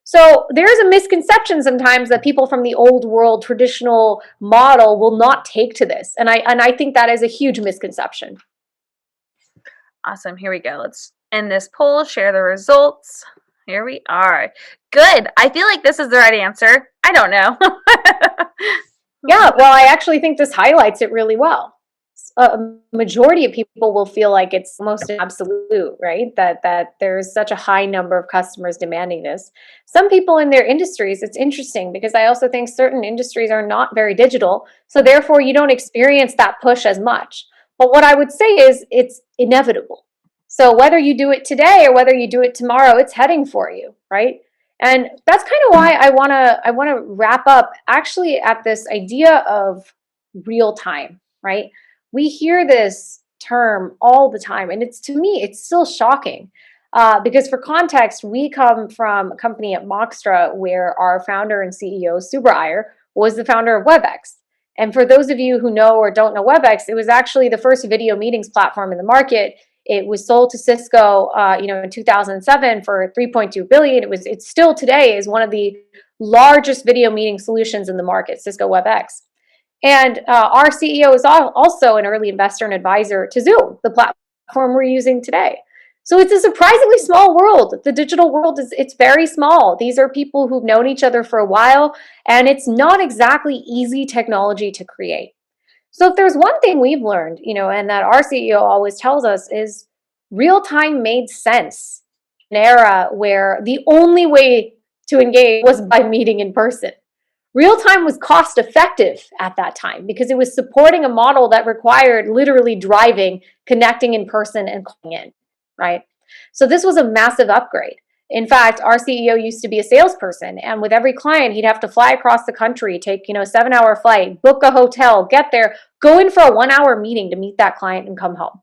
So there's a misconception sometimes that people from the old world traditional model will not take to this. And I think that is a huge misconception. Awesome. Here we go. Let's end this poll, share the results. Here we are. Good. I feel like this is the right answer. I don't know. Yeah, well, I actually think this highlights it really well. A majority of people will feel like it's almost absolute, right? That there's such a high number of customers demanding this. Some people in their industries, it's interesting because I also think certain industries are not very digital, so therefore you don't experience that push as much. But what I would say is it's inevitable. So whether you do it today or whether you do it tomorrow, it's heading for you, right? And that's kind of why I want to wrap up actually at this idea of real time, right? We hear this term all the time, and to me, it's still shocking. Because for context, we come from a company at Moxtra where our founder and CEO, Nikhita Iyar, was the founder of WebEx. And for those of you who know or don't know WebEx, it was actually the first video meetings platform in the market. It was sold to Cisco, in 2007 for 3.2 billion. It's still today is one of the largest video meeting solutions in the market, Cisco WebEx. And our CEO is also an early investor and advisor to Zoom, the platform we're using today. So it's a surprisingly small world. The digital world it's very small. These are people who've known each other for a while, and it's not exactly easy technology to create. So if there's one thing we've learned, and that our CEO always tells us is real time made sense in an era where the only way to engage was by meeting in person. Real time was cost effective at that time because it was supporting a model that required literally driving, connecting in person, and calling in, right? So this was a massive upgrade. In fact, our CEO used to be a salesperson, and with every client, he'd have to fly across the country, take, a 7-hour flight, book a hotel, get there, go in for a 1-hour meeting to meet that client and come home.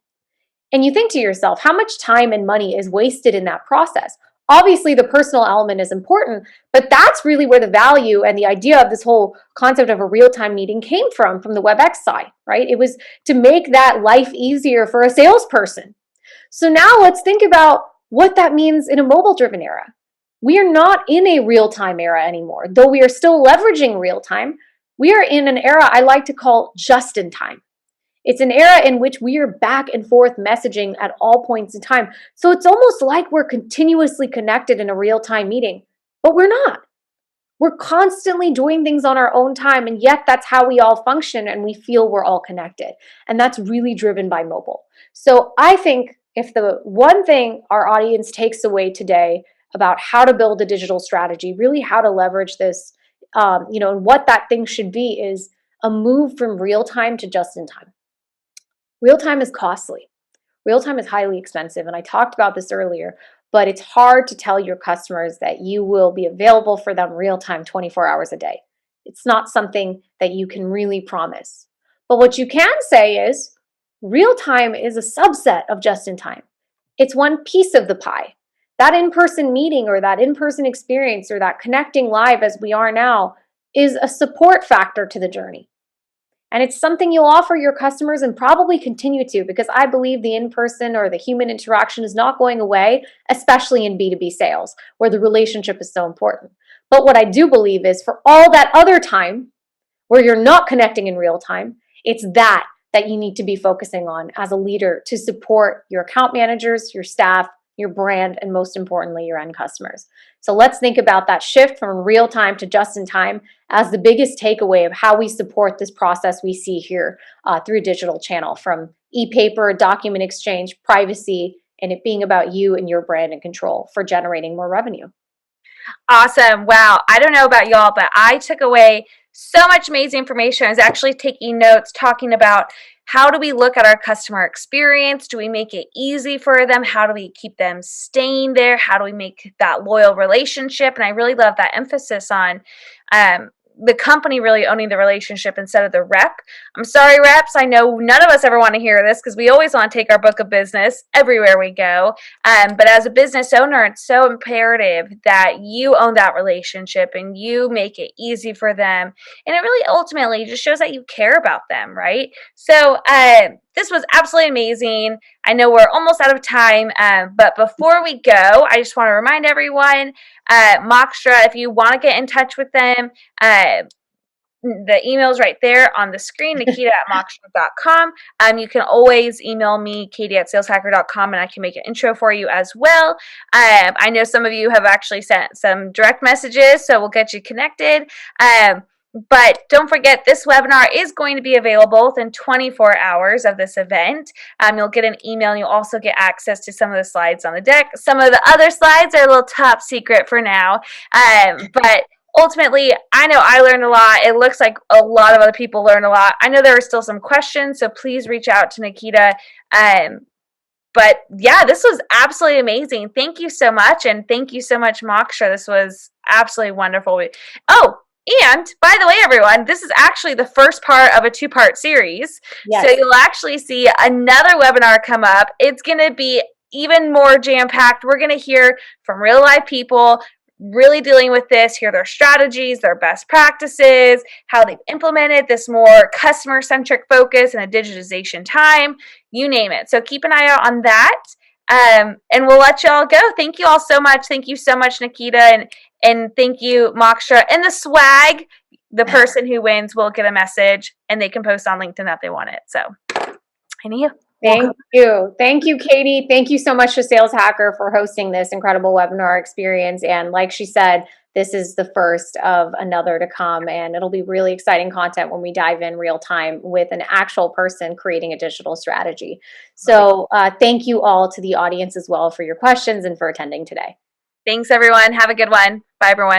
And you think to yourself, how much time and money is wasted in that process? Obviously, the personal element is important, but that's really where the value and the idea of this whole concept of a real-time meeting came from the WebEx side, right? It was to make that life easier for a salesperson. So now let's think about what that means in a mobile-driven era. We are not in a real-time era anymore. Though we are still leveraging real-time, we are in an era I like to call just-in-time. It's an era in which we are back and forth messaging at all points in time. So it's almost like we're continuously connected in a real-time meeting, But we're not. We're constantly doing things on our own time, and yet that's how we all function and we feel we're all connected. And that's really driven by mobile. So I think if the one thing our audience takes away today about how to build a digital strategy, really how to leverage this, and what that thing should be is a move from real time to just in time. Real time is costly. Real time is highly expensive. And I talked about this earlier, but it's hard to tell your customers that you will be available for them real time 24 hours a day. It's not something that you can really promise. But what you can say is real time is a subset of just in time. It's one piece of the pie. That in person meeting or that in person experience or that connecting live as we are now is a support factor to the journey. And it's something you'll offer your customers and probably continue to, because I believe the in-person or the human interaction is not going away, especially in B2B sales, where the relationship is so important. But what I do believe is for all that other time where you're not connecting in real time, it's that you need to be focusing on as a leader to support your account managers, your staff, your brand, and most importantly, your end customers. So let's think about that shift from real time to just in time as the biggest takeaway of how we support this process we see here through digital channel, from e-paper, document exchange, privacy, and it being about you and your brand and control for generating more revenue. Awesome. Wow. I don't know about y'all, but I took away so much amazing information. I was actually taking notes, talking about how do we look at our customer experience? Do we make it easy for them? How do we keep them staying there? How do we make that loyal relationship? And I really love that emphasis on the company really owning the relationship instead of the rep. I'm sorry, reps. I know none of us ever want to hear this because we always want to take our book of business everywhere we go. But as a business owner, it's so imperative that you own that relationship and you make it easy for them. And it really ultimately just shows that you care about them, right? So this was absolutely amazing. I know we're almost out of time, but before we go, I just want to remind everyone, Moxtra, if you want to get in touch with them, the email's right there on the screen, Nikhita@moxtra.com. You can always email me, Katie@saleshacker.com, and I can make an intro for you as well. I know some of you have actually sent some direct messages, so we'll get you connected. But don't forget, this webinar is going to be available within 24 hours of this event. You'll get an email, and you'll also get access to some of the slides on the deck. Some of the other slides are a little top secret for now, but ultimately, I know I learned a lot. It looks like a lot of other people learned a lot. I know there are still some questions, so please reach out to Nikhita. But yeah, this was absolutely amazing. Thank you so much, and thank you so much, Moxtra. This was absolutely wonderful. Oh, and by the way, everyone, this is actually the first part of a two-part series. Yes. So you'll actually see another webinar come up. It's going to be even more jam-packed. We're going to hear from real-life people really dealing with this, hear their strategies, their best practices, how they've implemented this more customer-centric focus in a digitization time, you name it. So keep an eye out on that. And we'll let y'all go. Thank you all so much. Thank you so much, Nikhita, and thank you, Moxtra. And the swag, the person who wins will get a message, and they can post on LinkedIn that they want it. So, I need you. Thank you. Thank you, Katie. Thank you so much to Sales Hacker for hosting this incredible webinar experience. And like she said, this is the first of another to come, and it'll be really exciting content when we dive in real time with an actual person creating a digital strategy. So thank you all to the audience as well for your questions and for attending today. Thanks, everyone. Have a good one. Bye, everyone.